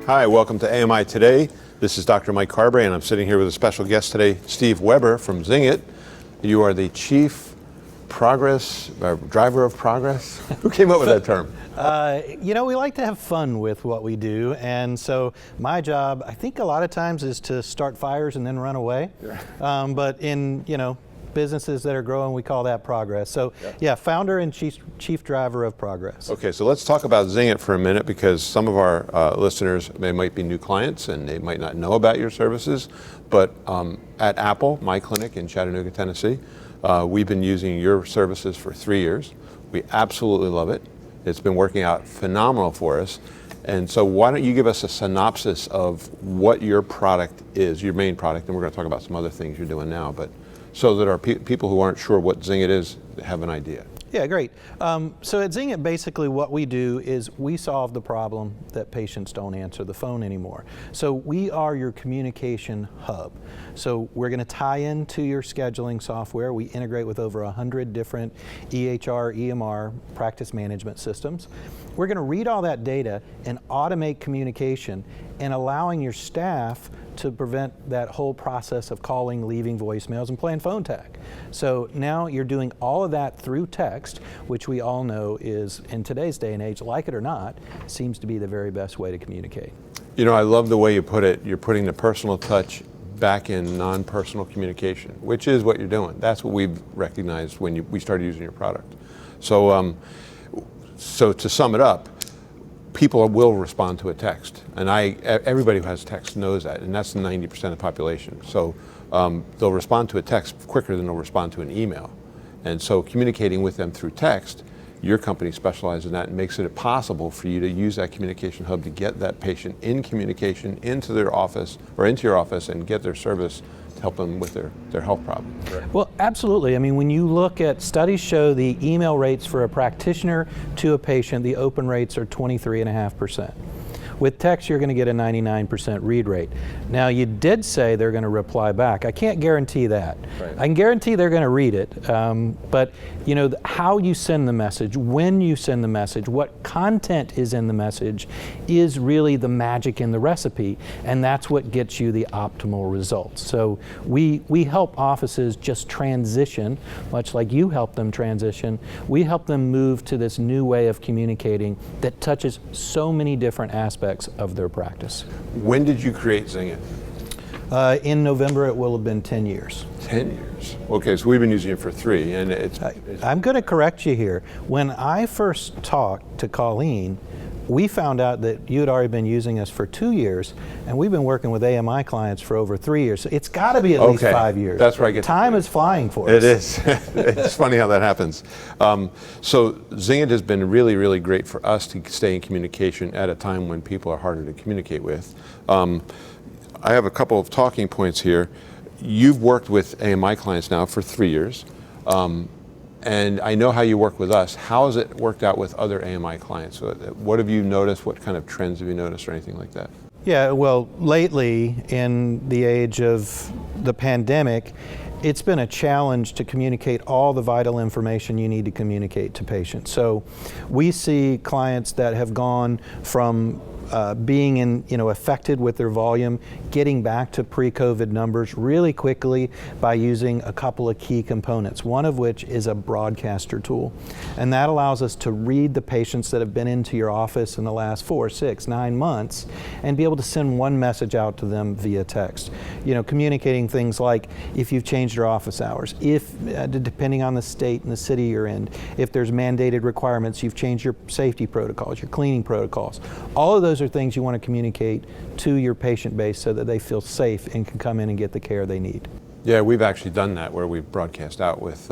Hi, welcome to AMI Today. This is Dr. Mike Carberry, and I'm sitting here with a special guest today, Steve Weber from Zingit. You are the Chief Driver of Progress? Who came up with that term? We like to have fun with what we do, and so my job, I think a lot of times, is to start fires and then run away. But in, businesses that are growing, we call that progress. So yeah, founder and chief driver of progress. Okay, so let's talk about Zingit for a minute, because some of our listeners might be new clients and they might not know about your services. But at Apple, my clinic in Chattanooga, Tennessee, we've been using your services for 3 years. We absolutely love it. It's been working out phenomenal for us. And so why don't you give us a synopsis of what your product is, your main product, and we're going to talk about some other things you're doing now, but so that our people who aren't sure what Zingit is have an idea. Yeah, great. So at Zingit, basically what we do is we solve the problem that patients don't answer the phone anymore. So we are your communication hub. So we're going to tie into your scheduling software. We integrate with over 100 different EHR, EMR, practice management systems. We're going to read all that data and automate communication and allowing your staff to prevent that whole process of calling, leaving voicemails, and playing phone tag. So now you're doing all of that through text, which we all know is, in today's day and age, like it or not, seems to be the very best way to communicate. I love the way you put it. You're putting the personal touch back in non-personal communication, which is what you're doing. That's what we've recognized when we started using your product. So, so to sum it up, people will respond to a text, and everybody who has text knows that, and that's 90% of the population. So they'll respond to a text quicker than they'll respond to an email. And so communicating with them through text, your company specializes in that and makes it possible for you to use that communication hub to get that patient in communication into their office or into your office and get their service to help them with their health problem. Right? Well, absolutely. I mean, when you look at studies show the email rates for a practitioner to a patient, the open rates are 23.5%. With text, you're going to get a 99% read rate. Now, you did say they're going to reply back. I can't guarantee that. Right. I can guarantee they're going to read it, but how you send the message, when you send the message, what content is in the message is really the magic in the recipe, and that's what gets you the optimal results. So we help offices just transition, much like you help them transition. We help them move to this new way of communicating that touches so many different aspects of their practice. When did you create Zingit? In November, it will have been 10 years. 10 years. Okay, so we've been using it for 3, and it's I'm going to correct you here. When I first talked to Colleen, we found out that you had already been using us for 2 years, and we've been working with AMI clients for over 3 years. So it's got to be at least 5 years. That's right. Time is flying for us. It is. It's funny how that happens. So Zingit has been really, really great for us to stay in communication at a time when people are harder to communicate with. I have a couple of talking points here. You've worked with AMI clients now for 3 years. And I know how you work with us. How has it worked out with other AMI clients? What have you noticed? What kind of trends have you noticed or anything like that? Yeah, well, lately, in the age of the pandemic, it's been a challenge to communicate all the vital information you need to communicate to patients. So we see clients that have gone from being affected with their volume, getting back to pre-COVID numbers really quickly by using a couple of key components, one of which is a broadcaster tool. And that allows us to read the patients that have been into your office in the last 4, 6, 9 months and be able to send one message out to them via text. Communicating things like if you've changed your office hours, if, depending on the state and the city you're in, if there's mandated requirements, you've changed your safety protocols, your cleaning protocols. All of those are things you want to communicate to your patient base so that they feel safe and can come in and get the care they need. Yeah, we've actually done that where we've broadcast out with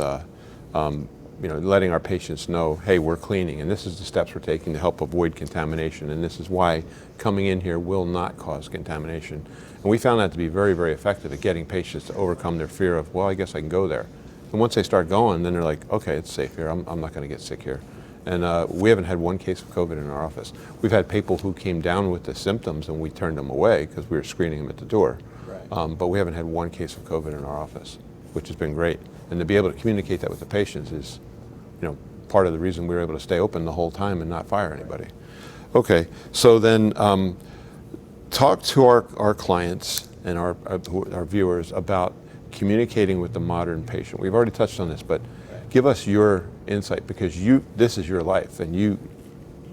letting our patients know, hey, we're cleaning and this is the steps we're taking to help avoid contamination, and this is why coming in here will not cause contamination. And we found that to be very, very effective at getting patients to overcome their fear of, well, I guess I can go there. And once they start going, then they're like, okay, it's safe here. I'm not going to get sick here. And we haven't had one case of COVID in our office. We've had people who came down with the symptoms and we turned them away because we were screening them at the door. Right. But we haven't had one case of COVID in our office, which has been great. And to be able to communicate that with the patients is, part of the reason we were able to stay open the whole time and not fire anybody. Okay, so then talk to our clients and our viewers about communicating with the modern patient. We've already touched on this, but give us your insight, because this is your life, and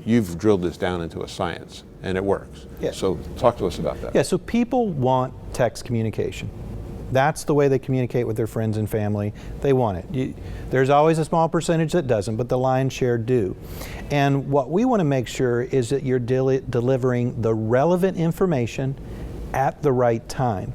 you've drilled this down into a science, and it works. Yeah. So talk to us about that. Yeah, so people want text communication. That's the way they communicate with their friends and family. They want it. There's always a small percentage that doesn't, but the lion's share do. And what we want to make sure is that you're delivering the relevant information at the right time.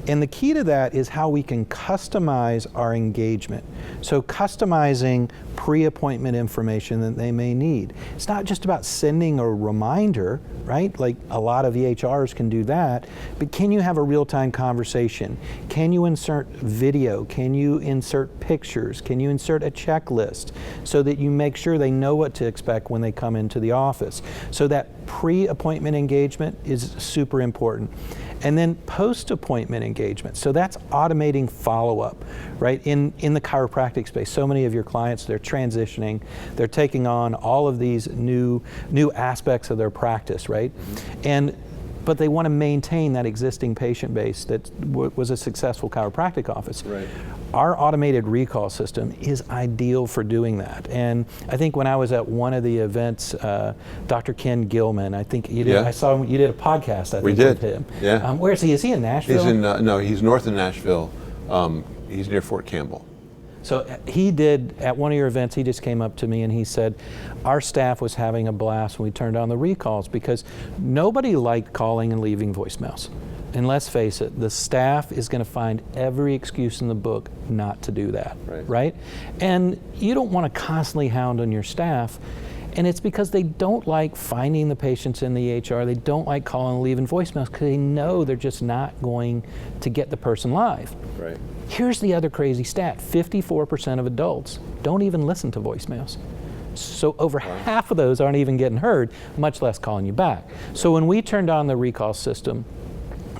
And the key to that is how we can customize our engagement. So customizing pre-appointment information that they may need. It's not just about sending a reminder, right? Like a lot of EHRs can do that, but can you have a real-time conversation? Can you insert video? Can you insert pictures? Can you insert a checklist so that you make sure they know what to expect when they come into the office? So that pre-appointment engagement is super important. And then post-appointment engagement. So that's automating follow-up, right? In the chiropractic space, so many of your clients, they're transitioning, they're taking on all of these new aspects of their practice, right? Mm-hmm. But they want to maintain that existing patient base that was a successful chiropractic office. Right. Our automated recall system is ideal for doing that. And I think when I was at one of the events, Dr. Ken Gilman, I think you did, I saw you did a podcast, I think, we did. with him. Yeah. Where is he? Is he in Nashville? He's in, no, he's north of Nashville. He's near Fort Campbell. So he did, at one of your events, he just came up to me and he said, our staff was having a blast when we turned on the recalls, because nobody liked calling and leaving voicemails. And let's face it, the staff is going to find every excuse in the book not to do that, right? And you don't want to constantly hound on your staff. And it's because they don't like finding the patients in the EHR. They don't like calling and leaving voicemails because they know they're just not going to get the person live. Right. Here's the other crazy stat. 54% of adults don't even listen to voicemails. So over half of those aren't even getting heard, much less calling you back. So when we turned on the recall system,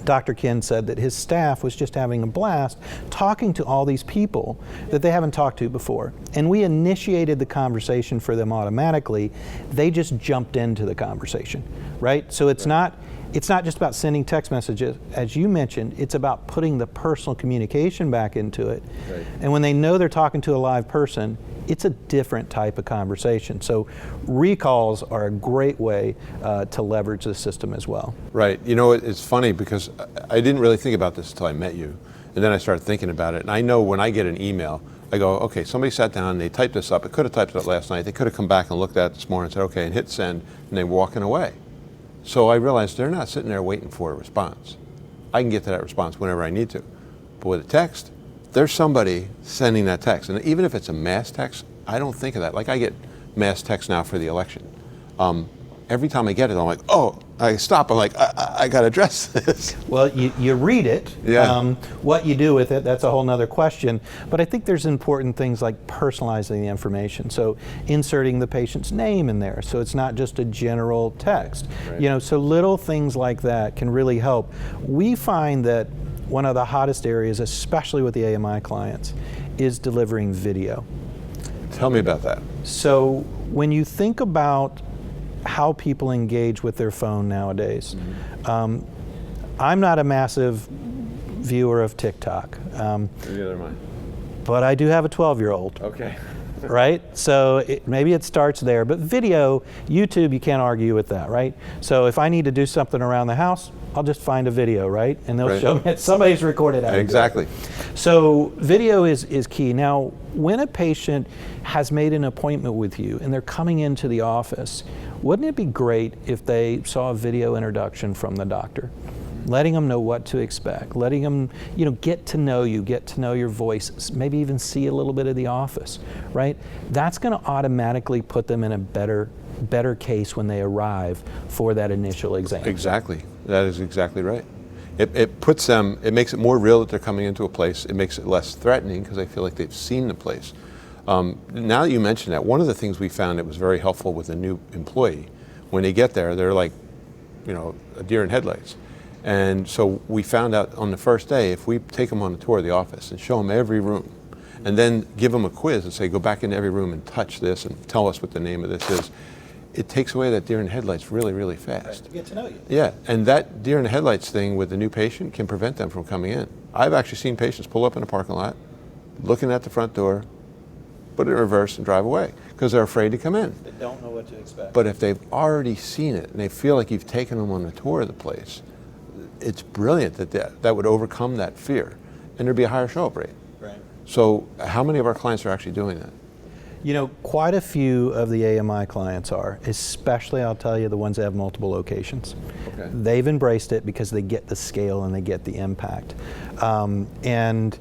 Dr. Ken said that his staff was just having a blast talking to all these people that they haven't talked to before. And we initiated the conversation for them automatically. They just jumped into the conversation, right? So it's not just about sending text messages, as you mentioned, it's about putting the personal communication back into it. Right. And when they know they're talking to a live person, it's a different type of conversation. So recalls are a great way to leverage the system as well. Right. You know, it's funny because I didn't really think about this until I met you. And then I started thinking about it. And I know when I get an email, I go, okay, somebody sat down and they typed this up. It could have typed it up last night. They could have come back and looked at it this morning and said, okay, and hit send, and they were walking away. So I realized they're not sitting there waiting for a response. I can get to that response whenever I need to. But with a text, there's somebody sending that text. And even if it's a mass text, I don't think of that. Like I get mass text now for the election. Every time I get it, I'm like, oh, I stop. I'm like, I got to address this. Well, you read it. Yeah. What you do with it, that's a whole nother question. But I think there's important things like personalizing the information. So inserting the patient's name in there, so it's not just a general text. Right. You know, so little things like that can really help. We find that one of the hottest areas, especially with the AMI clients, is delivering video. Tell me about that. So when you think about how people engage with their phone nowadays, I'm not a massive viewer of TikTok. Neither am I. But I do have a 12-year-old. Okay. Right? So maybe it starts there. But video, YouTube, you can't argue with that, right? So if I need to do something around the house, I'll just find a video, right? And they'll show me somebody's recorded it. Exactly. So video is key. Now, when a patient has made an appointment with you and they're coming into the office, wouldn't it be great if they saw a video introduction from the doctor? Letting them know what to expect, letting them, get to know you, get to know your voice, maybe even see a little bit of the office, right? That's going to automatically put them in a better case when they arrive for that initial exam. Exactly. That is exactly right. It puts them, it makes it more real that they're coming into a place. It makes it less threatening because they feel like they've seen the place. Now that you mention that, one of the things we found that was very helpful with a new employee, when they get there, they're like, a deer in headlights. And so we found out on the first day, if we take them on a tour of the office and show them every room, and then give them a quiz and say, go back into every room and touch this and tell us what the name of this is, it takes away that deer in the headlights really, really fast. To get to know you. Yeah, and that deer in the headlights thing with the new patient can prevent them from coming in. I've actually seen patients pull up in a parking lot, looking at the front door, put it in reverse and drive away because they're afraid to come in. They don't know what to expect. But if they've already seen it and they feel like you've taken them on a tour of the place, it's brilliant that would overcome that fear and there'd be a higher show-up rate. Right. So how many of our clients are actually doing that? You know, quite a few of the AMI clients are, especially, I'll tell you, the ones that have multiple locations. Okay. They've embraced it because they get the scale and they get the impact. And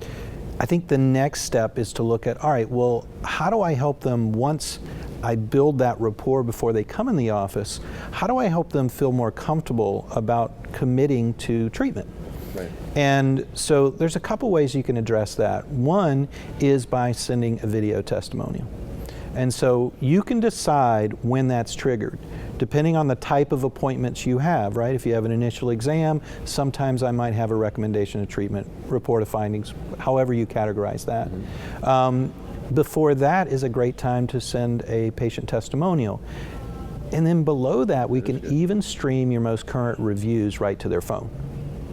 I think the next step is to look at, all right, well, how do I help them once I build that rapport before they come in the office? How do I help them feel more comfortable about committing to treatment? Right. And so there's a couple ways you can address that. One is by sending a video testimonial. And so you can decide when that's triggered, depending on the type of appointments you have, right? If you have an initial exam, sometimes I might have a recommendation of treatment, report of findings, however you categorize that. Mm-hmm. Before that is a great time to send a patient testimonial. And then below that, we can even stream your most current reviews right to their phone.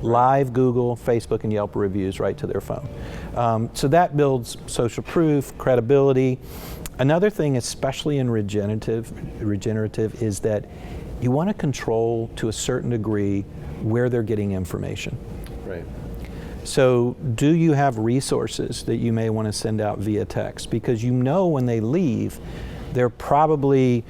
Live Google, Facebook, and Yelp reviews right to their phone. So that builds social proof, credibility. Another thing, especially in regenerative, is that you want to control to a certain degree where they're getting information. Right. So do you have resources that you may want to send out via text? Because you know when they leave, they're probably,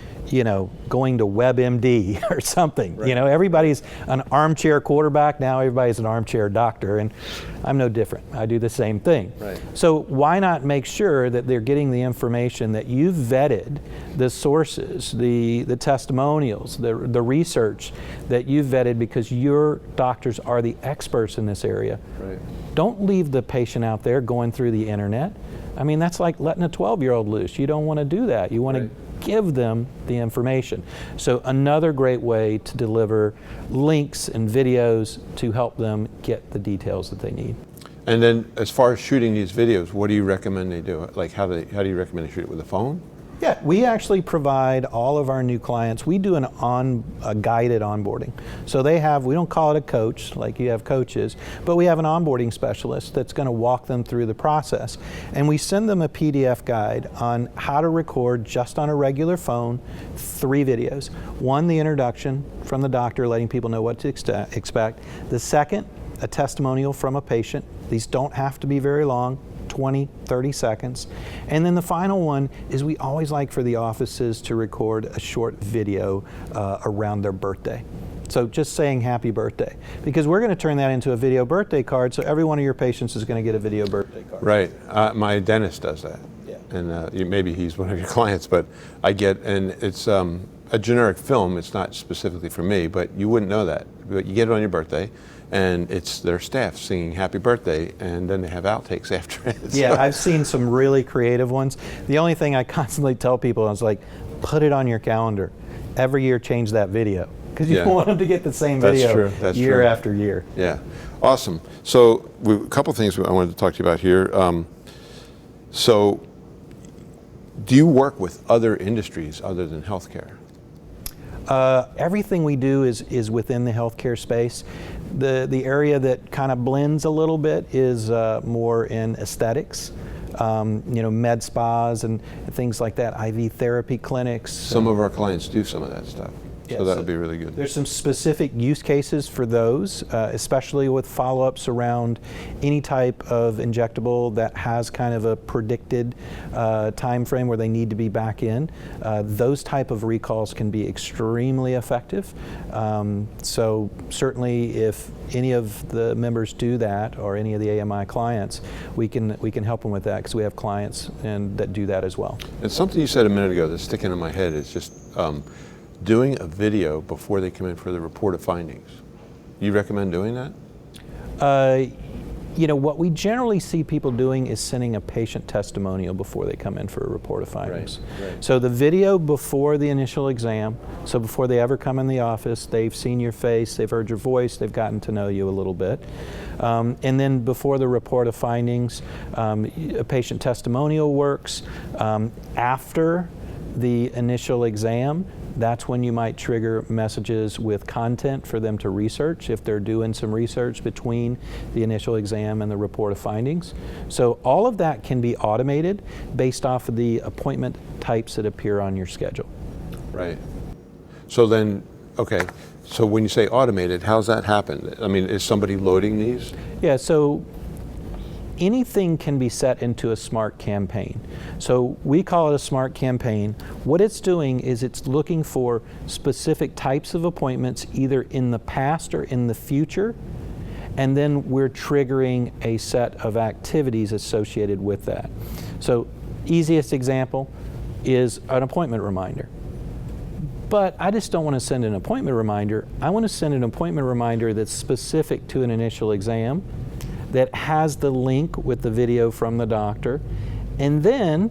going to WebMD or something. Right. Everybody's an armchair quarterback, now everybody's an armchair doctor, and I'm no different. I do the same thing. Right. So why not make sure that they're getting the information that you've vetted, the sources, the testimonials, the research that you've vetted because your doctors are the experts in this area. Right. Don't leave the patient out there going through the internet. I mean, that's like letting a 12-year-old loose. You don't want to do that. You want to give them the information. So another great way to deliver links and videos to help them get the details that they need. And then as far as shooting these videos, what do you recommend they do? Like how do you recommend they shoot it with a phone? Yeah, we actually provide all of our new clients, we do a guided onboarding. So we don't call it a coach like you have coaches, but we have an onboarding specialist that's going to walk them through the process. And we send them a PDF guide on how to record just on a regular phone 3 videos. One, the introduction from the doctor letting people know what to expect. The second, a testimonial from a patient. These don't have to be very long. 20, 30 seconds. And then the final one is we always like for the offices to record a short video around their birthday. So just saying happy birthday, because we're going to turn that into a video birthday card, so every one of your patients is going to get a video birthday card. Right. My dentist does that. Yeah. And maybe he's one of your clients, but and it's a generic film. It's not specifically for me, but you wouldn't know that. But you get it on your birthday, and it's their staff singing happy birthday, and then they have outtakes after it. Yeah, I've seen some really creative ones. The only thing I constantly tell people is like, put it on your calendar. Every year change that video, because you don't want them to get the same video year after year. Yeah, awesome. So a couple things I wanted to talk to you about here. So do you work with other industries other than healthcare? Everything we do is within the healthcare space. The area that kind of blends a little bit is more in aesthetics, med spas and things like that, IV therapy clinics. Some of our clients do some of that stuff. Yeah, so that would be really good. There's some specific use cases for those, especially with follow-ups around any type of injectable that has kind of a predicted time frame where they need to be back in. Those type of recalls can be extremely effective. So certainly if any of the members do that, or any of the AMI clients, we can help them with that, because we have clients that do that as well. And something you said a minute ago that's sticking in my head is just doing a video before they come in for the report of findings. You recommend doing that? What we generally see people doing is sending a patient testimonial before they come in for a report of findings. Right. So the video before the initial exam, so before they ever come in the office, they've seen your face, they've heard your voice, they've gotten to know you a little bit. And then before the report of findings, a patient testimonial works. After the initial exam, That's when you might trigger messages with content for them to research if they're doing some research between the initial exam and the report of findings. So all of that can be automated based off of the appointment types that appear on your schedule. Right. So then, okay, so when you say automated, how's that happen? I mean, is somebody loading these? Yeah, so anything can be set into a smart campaign. So we call it a smart campaign. What it's doing is it's looking for specific types of appointments either in the past or in the future, and then we're triggering a set of activities associated with that. So easiest example is an appointment reminder. But I just don't want to send an appointment reminder. I want to send an appointment reminder that's specific to an initial exam, that has the link with the video from the doctor, and then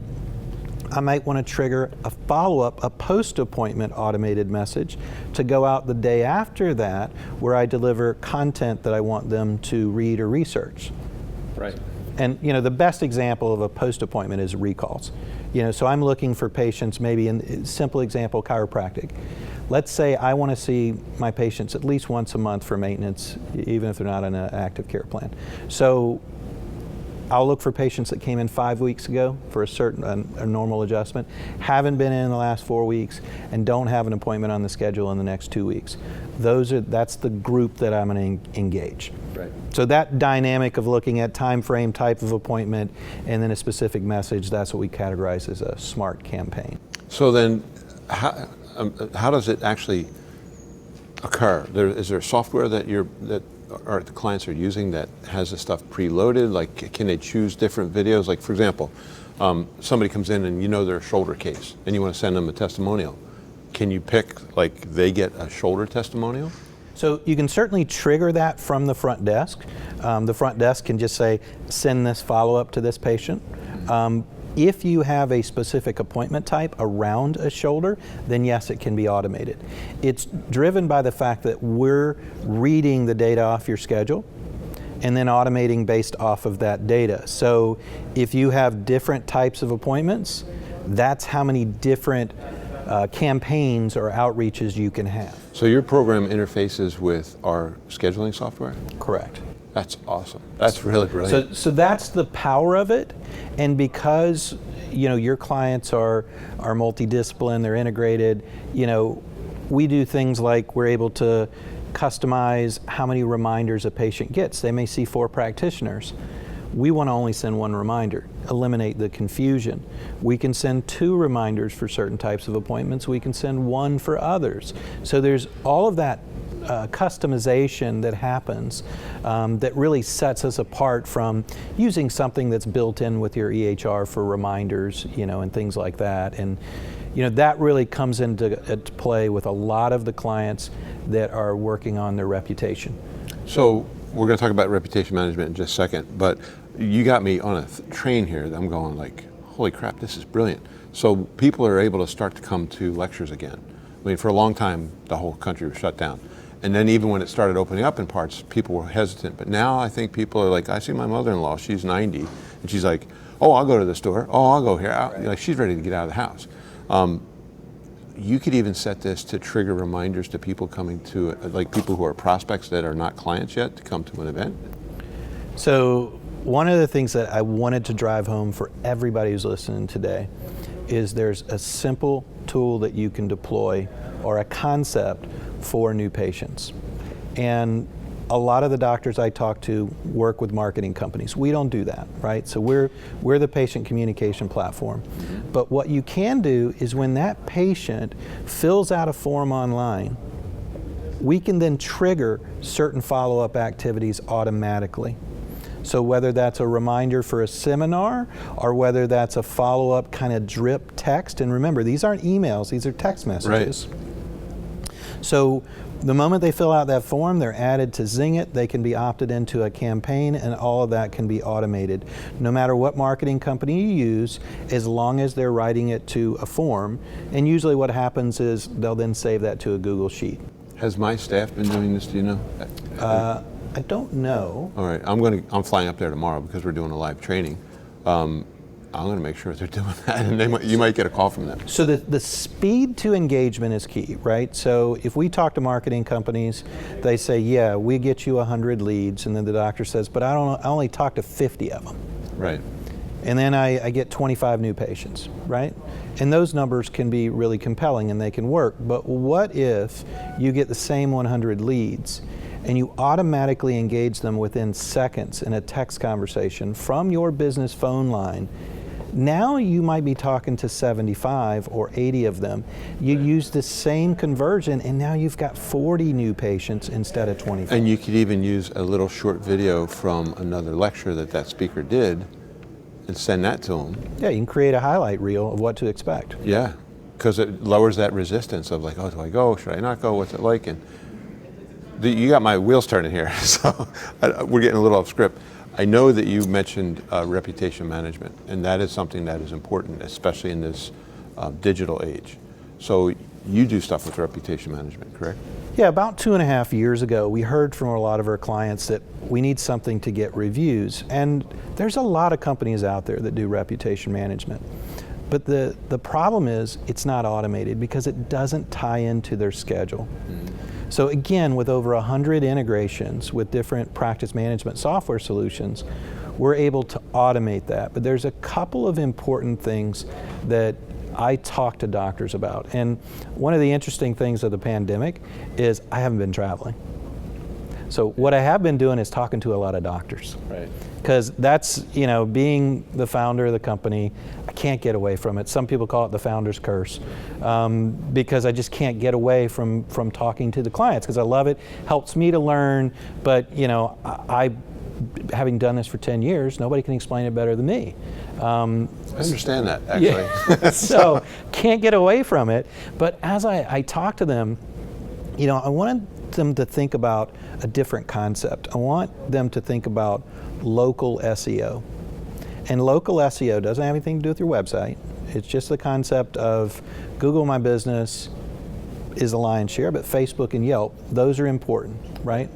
I might want to trigger a follow-up, a post-appointment automated message to go out the day after that where I deliver content that I want them to read or research. Right. And the best example of a post-appointment is recalls. So I'm looking for patients, maybe in simple example, chiropractic. Let's say I want to see my patients at least once a month for maintenance, even if they're not on an active care plan. So I'll look for patients that came in 5 weeks ago for a normal adjustment, haven't been in the last 4 weeks, and don't have an appointment on the schedule in the next 2 weeks. That's the group that I'm going to engage. Right. So that dynamic of looking at time frame, type of appointment, and then a specific message, that's what we categorize as a smart campaign. So then, how does it actually occur? Is there software that the clients are using that has this stuff preloaded? Like, can they choose different videos? Like, for example, somebody comes in and their shoulder case, and you want to send them a testimonial. Can you pick, like, they get a shoulder testimonial? So you can certainly trigger that from the front desk. The front desk can just say, send this follow-up to this patient. If you have a specific appointment type around a shoulder, then yes, it can be automated. It's driven by the fact that we're reading the data off your schedule and then automating based off of that data. So if you have different types of appointments, that's how many different campaigns or outreaches you can have. So your program interfaces with our scheduling software? Correct. That's awesome. That's really brilliant. So that's the power of it, and because your clients are multidisciplined, they're integrated. We do things like we're able to customize how many reminders a patient gets. They may see 4 practitioners. We want to only send 1 reminder, eliminate the confusion. We can send 2 reminders for certain types of appointments. We can send 1 for others. So there's all of that customization that happens that really sets us apart from using something that's built in with your EHR for reminders, and things like that. And that really comes into play with a lot of the clients that are working on their reputation. So we're going to talk about reputation management in just a second, but you got me on a train here that I'm going like, holy crap, this is brilliant. So people are able to start to come to lectures again. I mean, for a long time, the whole country was shut down. And then even when it started opening up in parts, people were hesitant. But now I think people are like, I see my mother-in-law, she's 90, and she's like, oh, I'll go to the store. Oh, I'll go here. Like, she's ready to get out of the house. You could even set this to trigger reminders to people coming to, like people who are prospects that are not clients yet, to come to an event. So one of the things that I wanted to drive home for everybody who's listening today is there's a simple tool that you can deploy, or a concept for new patients. And a lot of the doctors I talk to work with marketing companies. We don't do that, right? So we're the patient communication platform. But what you can do is when that patient fills out a form online, we can then trigger certain follow-up activities automatically. So whether that's a reminder for a seminar, or whether that's a follow-up kind of drip text, and remember, these aren't emails, these are text messages. Right. So the moment they fill out that form, they're added to Zingit, they can be opted into a campaign, and all of that can be automated. No matter what marketing company you use, as long as they're writing it to a form, and usually what happens is they'll then save that to a Google Sheet. Has my staff been doing this, do you know? I don't know. All right, I'm flying up there tomorrow because we're doing a live training. I'm going to make sure they're doing that, and you might get a call from them. So the speed to engagement is key, right? So if we talk to marketing companies, they say, yeah, we get you 100 leads, and then the doctor says, but I only talk to 50 of them. Right. And then I get 25 new patients, right? And those numbers can be really compelling and they can work. But what if you get the same 100 leads and you automatically engage them within seconds in a text conversation from your business phone line? Now you might be talking to 75 or 80 of them. You use the same conversion and now you've got 40 new patients instead of 25. And you could even use a little short video from another lecture that speaker did and send that to them. Yeah, you can create a highlight reel of what to expect. Yeah, because it lowers that resistance of like, oh, do I go? Should I not go? What's it like? And you got my wheels turning here, so we're getting a little off script. I know that you mentioned reputation management, and that is something that is important, especially in this digital age. So you do stuff with reputation management, correct? Yeah, about 2.5 years ago, we heard from a lot of our clients that we need something to get reviews. And there's a lot of companies out there that do reputation management. But the problem is it's not automated because it doesn't tie into their schedule. So again, with over 100 integrations with different practice management software solutions, we're able to automate that. But there's a couple of important things that I talk to doctors about. And one of the interesting things of the pandemic is I haven't been traveling. So what I have been doing is talking to a lot of doctors. Right. Because that's, being the founder of the company, I can't get away from it. Some people call it the founder's curse, because I just can't get away from talking to the clients because I love it, helps me to learn, but I having done this for 10 years, nobody can explain it better than me. I understand that, actually. Yeah. So can't get away from it, but as I talk to them, I wanted them to think about a different concept. I want them to think about local SEO. And local SEO doesn't have anything to do with your website. It's just the concept of Google My Business is the lion's share, but Facebook and Yelp, those are important, right?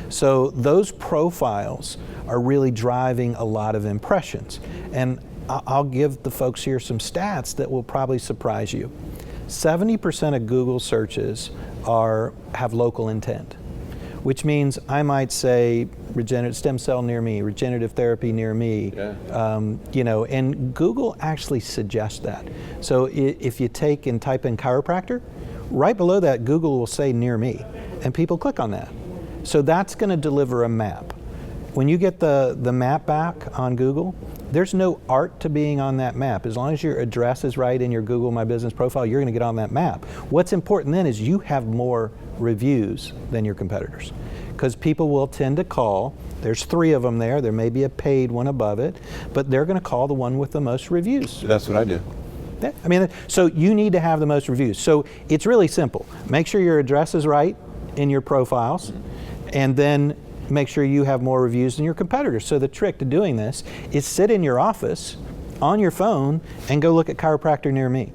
So those profiles are really driving a lot of impressions. And I'll give the folks here some stats that will probably surprise you. 70% of Google searches have local intent, which means I might say regenerative stem cell near me, regenerative therapy near me, and Google actually suggests that. So if you take and type in chiropractor, right below that Google will say near me, and people click on that. So that's going to deliver a map. When you get the map back on Google, there's no art to being on that map. As long as your address is right in your Google My Business profile, you're going to get on that map. What's important then is you have more reviews than your competitors, because people will tend to call. There's 3 of them there. There may be a paid one above it, but they're going to call the one with the most reviews. That's what I do. Yeah, so you need to have the most reviews. So it's really simple. Make sure your address is right in your profiles, and then make sure you have more reviews than your competitors. So the trick to doing this is sit in your office on your phone and go look at chiropractor near me.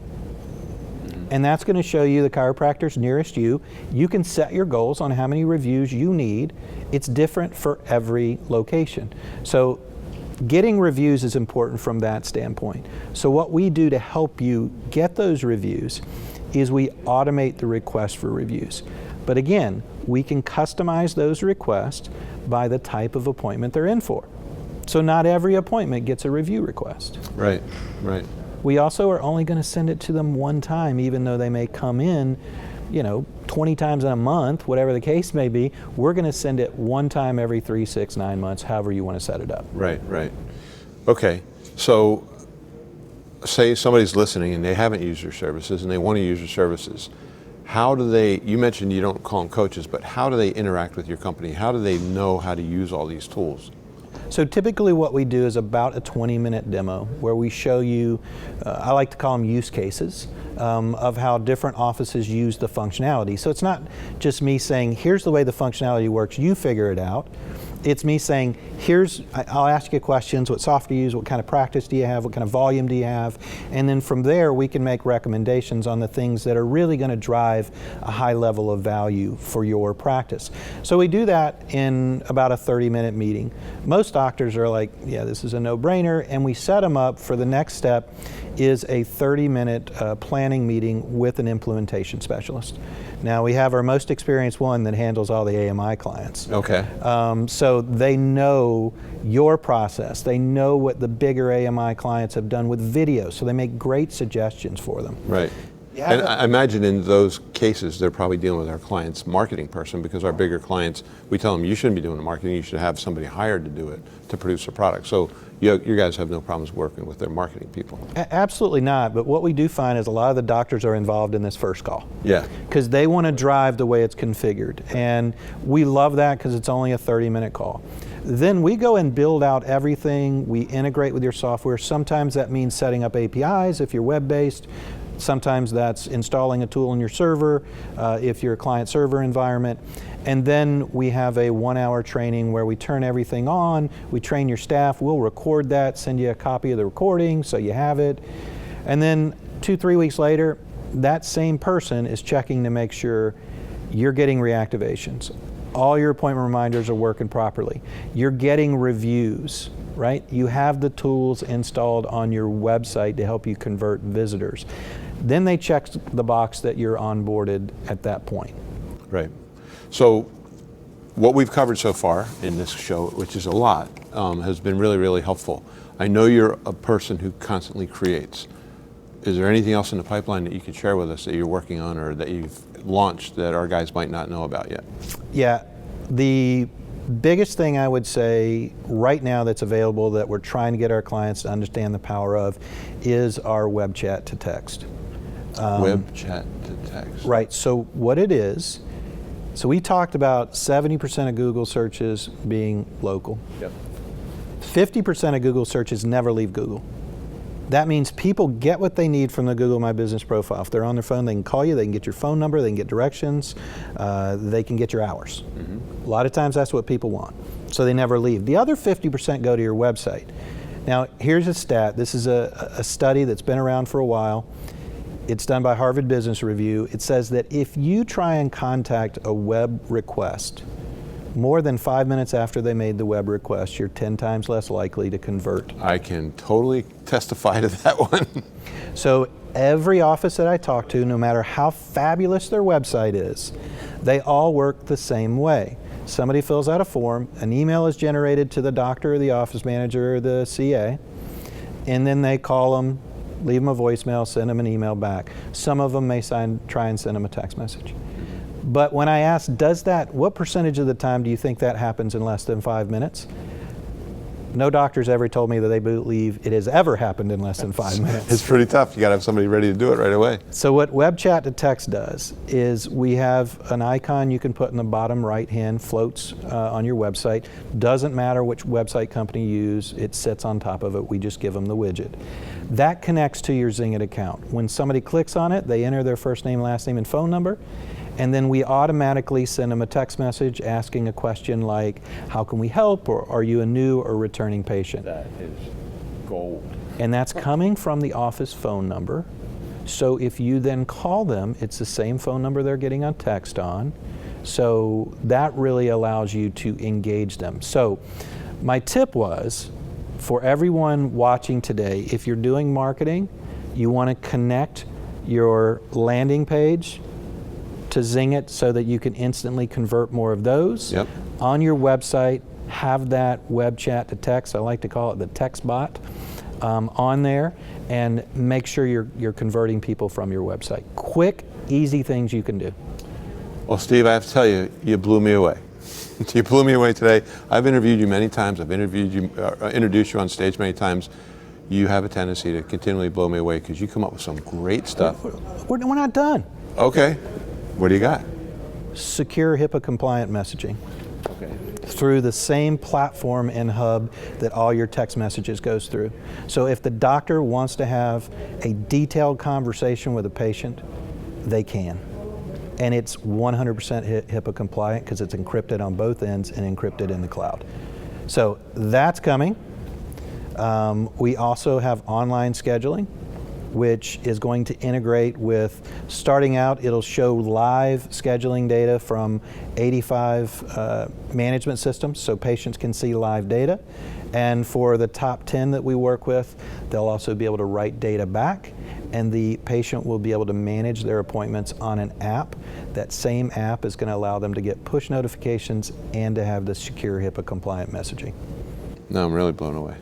And that's going to show you the chiropractors nearest you. You can set your goals on how many reviews you need. It's different for every location. So getting reviews is important from that standpoint. So what we do to help you get those reviews is we automate the request for reviews. But again, we can customize those requests by the type of appointment they're in for. So not every appointment gets a review request. Right. We also are only going to send it to them one time, even though they may come in, 20 times in a month, whatever the case may be. We're going to send it one time every 3, 6, 9 months, however you want to set it up. Right. Okay, so say somebody's listening and they haven't used your services and they want to use your services. How do they, you mentioned you don't call them coaches, but how do they interact with your company? How do they know how to use all these tools? So typically what we do is about a 20-minute demo where we show you, I like to call them use cases, of how different offices use the functionality. So it's not just me saying, here's the way the functionality works, you figure it out. It's me saying, I'll ask you questions, what software do you use, what kind of practice do you have, what kind of volume do you have, and then from there we can make recommendations on the things that are really going to drive a high level of value for your practice. So we do that in about a 30-minute meeting. Most doctors are like, yeah, this is a no-brainer, and we set them up for the next step is a 30-minute planning meeting with an implementation specialist. Now we have our most experienced one that handles all the AMI clients. Okay. So they know your process. They know what the bigger AMI clients have done with video, so they make great suggestions for them. Right. And I imagine in those cases, they're probably dealing with our client's marketing person, because our bigger clients, we tell them, you shouldn't be doing the marketing, you should have somebody hired to do it, to produce a product. So you guys have no problems working with their marketing people. Absolutely not, but what we do find is a lot of the doctors are involved in this first call. Yeah. Because they want to drive the way it's configured. And we love that because it's only a 30-minute call. Then we go and build out everything. We integrate with your software. Sometimes that means setting up APIs if you're web-based. Sometimes that's installing a tool in your server if you're a client-server environment. And then we have a 1-hour training where we turn everything on, we train your staff, we'll record that, send you a copy of the recording so you have it. And then 2-3 weeks later, that same person is checking to make sure you're getting reactivations. All your appointment reminders are working properly. You're getting reviews, right? You have the tools installed on your website to help you convert visitors. Then they check the box that you're onboarded at that point. Right. So what we've covered so far in this show, which is a lot, has been really, really helpful. I know you're a person who constantly creates. Is there anything else in the pipeline that you could share with us that you're working on or that you've launched that our guys might not know about yet? Yeah, the biggest thing I would say right now that's available that we're trying to get our clients to understand the power of is our web chat to text. Web chat to text. Right, so what it is, so we talked about 70% of Google searches being local. Yep. 50% of Google searches never leave Google. That means people get what they need from the Google My Business profile. If they're on their phone, they can call you, they can get your phone number, they can get directions, they can get your hours. Mm-hmm. A lot of times that's what people want, so they never leave. The other 50% go to your website. Now, here's a stat. This is a study that's been around for a while. It's done by Harvard Business Review. It says that if you try and contact a web request more than 5 minutes after they made the web request, you're 10 times less likely to convert. I can totally testify to that one. So every office that I talk to, no matter how fabulous their website is, they all work the same way. Somebody fills out a form, an email is generated to the doctor or the office manager or the CA, and then they call them, leave them a voicemail, send them an email back. Some of them may try and send them a text message. But when I ask, what percentage of the time do you think that happens in less than 5 minutes? No doctor's ever told me that they believe it has ever happened in less than 5 minutes. It's pretty tough. You got to have somebody ready to do it right away. So what web chat to text does is we have an icon you can put in the bottom right hand, floats on your website. Doesn't matter which website company you use, it sits on top of it. We just give them the widget. That connects to your Zingit account. When somebody clicks on it, they enter their first name, last name, and phone number. And then we automatically send them a text message asking a question like, how can we help, or are you a new or returning patient? That is gold. And that's coming from the office phone number. So if you then call them, it's the same phone number they're getting on text on. So that really allows you to engage them. So my tip was, for everyone watching today, if you're doing marketing, you want to connect your landing page to Zingit so that you can instantly convert more of those. Yep. On your website, have that web chat to text, I like to call it the text bot, on there, and make sure you're converting people from your website. Quick, easy things you can do. Well, Steve, I have to tell you, you blew me away. You blew me away today. I've interviewed you many times. I've introduced you on stage many times. You have a tendency to continually blow me away because you come up with some great stuff. We're not done. Okay. What do you got? Secure HIPAA compliant messaging. Okay. Through the same platform and hub that all your text messages goes through. So if the doctor wants to have a detailed conversation with a patient, they can. and it's 100% HIPAA compliant because it's encrypted on both ends and encrypted in the cloud. So that's coming. We also have online scheduling, which is going to integrate with, starting out, it'll show live scheduling data from 85 management systems, so patients can see live data. And for the top 10 that we work with, they'll also be able to write data back, and the patient will be able to manage their appointments on an app. That same app is going to allow them to get push notifications and to have the secure HIPAA compliant messaging. No, I'm really blown away.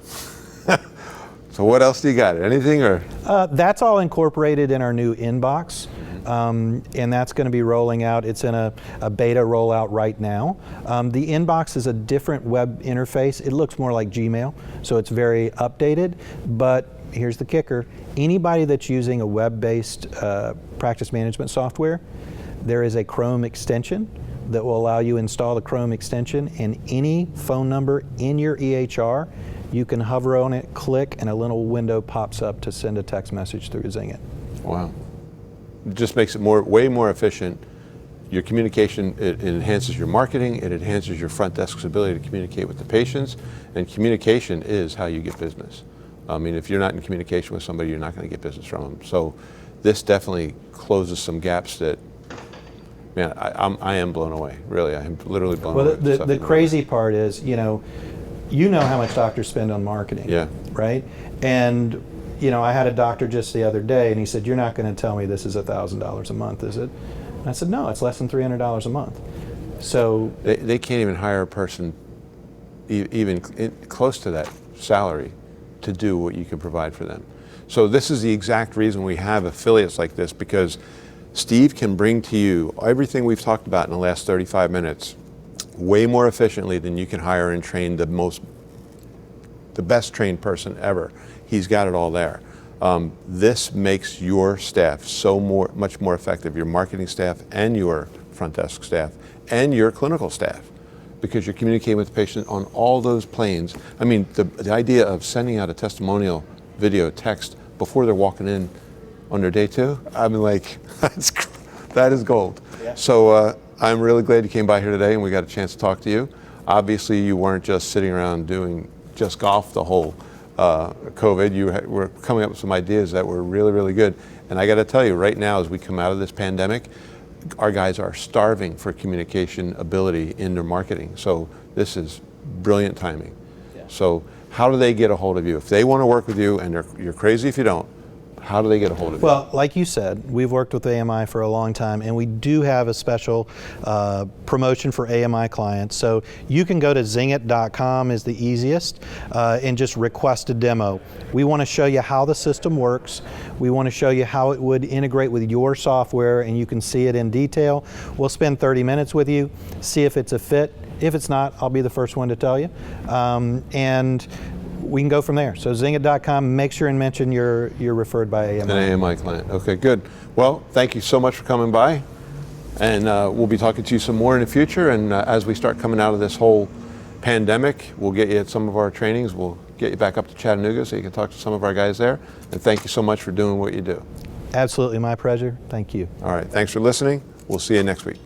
So what else do you got? Anything or? That's all incorporated in our new inbox, and that's going to be rolling out. It's in a beta rollout right now. The inbox is a different web interface. It looks more like Gmail, so it's very updated, but here's the kicker. Anybody that's using a web-based practice management software, there is a Chrome extension that will allow you to install the Chrome extension, and any phone number in your EHR, you can hover on it, click, and a little window pops up to send a text message through Zingit. Wow. It just makes it way more efficient. Your communication, it enhances your marketing, it enhances your front desk's ability to communicate with the patients, and communication is how you get business. I mean, if you're not in communication with somebody, you're not going to get business from them. So this definitely closes some gaps that, man, I am blown away. Really, I am literally blown away. Well, the crazy part is, you know how much doctors spend on marketing, yeah, right? And I had a doctor just the other day, and he said, "You're not going to tell me this is $1,000 a month, is it?" And I said, "No, it's less than $300 a month." So they can't even hire a person even close to that salary to do what you can provide for them. So this is the exact reason we have affiliates like this, because Steve can bring to you everything we've talked about in the last 35 minutes way more efficiently than you can hire and train the best trained person ever. He's got it all there. This makes your staff much more effective, your marketing staff and your front desk staff and your clinical staff, because you're communicating with the patient on all those planes. I mean, the idea of sending out a testimonial video text before they're walking in on their day 2, I mean, like, that is gold. Yeah. So I'm really glad you came by here today and we got a chance to talk to you. Obviously, you weren't just sitting around doing just golf the whole COVID. You were coming up with some ideas that were really, really good. And I got to tell you, right now, as we come out of this pandemic, our guys are starving for communication ability in their marketing. So this is brilliant timing. Yeah. So how do they get a hold of you? If they want to work with you, and you're crazy if you don't, how do they get a hold of you? Well, like you said, we've worked with AMI for a long time, and we do have a special promotion for AMI clients. So you can go to zingit.com is the easiest, and just request a demo. We want to show you how the system works. We want to show you how it would integrate with your software, and you can see it in detail. We'll spend 30 minutes with you, see if it's a fit. If it's not, I'll be the first one to tell you. And we can go from there. So Zingit.com, make sure and mention you're referred by AMI. An AMI client. Okay, good. Well, thank you so much for coming by. And we'll be talking to you some more in the future. And as we start coming out of this whole pandemic, we'll get you at some of our trainings. We'll get you back up to Chattanooga so you can talk to some of our guys there. And thank you so much for doing what you do. Absolutely, my pleasure. Thank you. All right, thanks for listening. We'll see you next week.